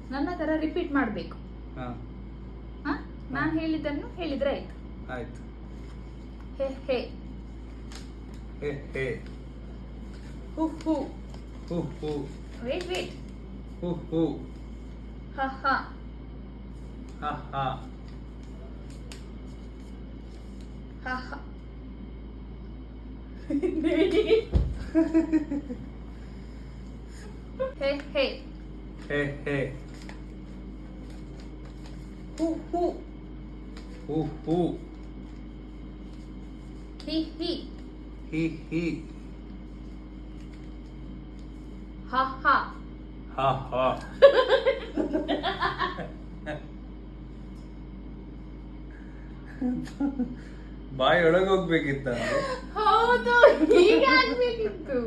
ನನ್ನ ತರ ರಿಪೀಟ್ ಮಾಡ್ಬೇಕು. ಹಾ ನಾನು ಹೇಳಿದ್ದನ್ನು ಹೇಳಿದ್ರೆ ಆಯ್ತು. ಆಯ್ತು. ಹೇ ಹೇ ಹೇ ಹೇ. ಹು ಹು. ಹೂ ಹೂ. Wait wait. ಹೂ ಹೂ. ಹ ಹ. ಹಾ ಹಾ. ಹ ಹ. ಹೇ ಹೇ. ಹೇ ಹೇ. ಹು ಹು. ಹೂ ಹೂ. ಹಿ ಹಿ. ಹಿ ಹಿ. ಹ ಹ. ಹಾ ಹಾ. ಬಾಯಿ ಒಳಗೆ ಹೋಗ್ಬೇಕಿತ್ತ. ಹೌದು, ಹೀಗೆ ಆಗ್ಬೇಕಿತ್ತು.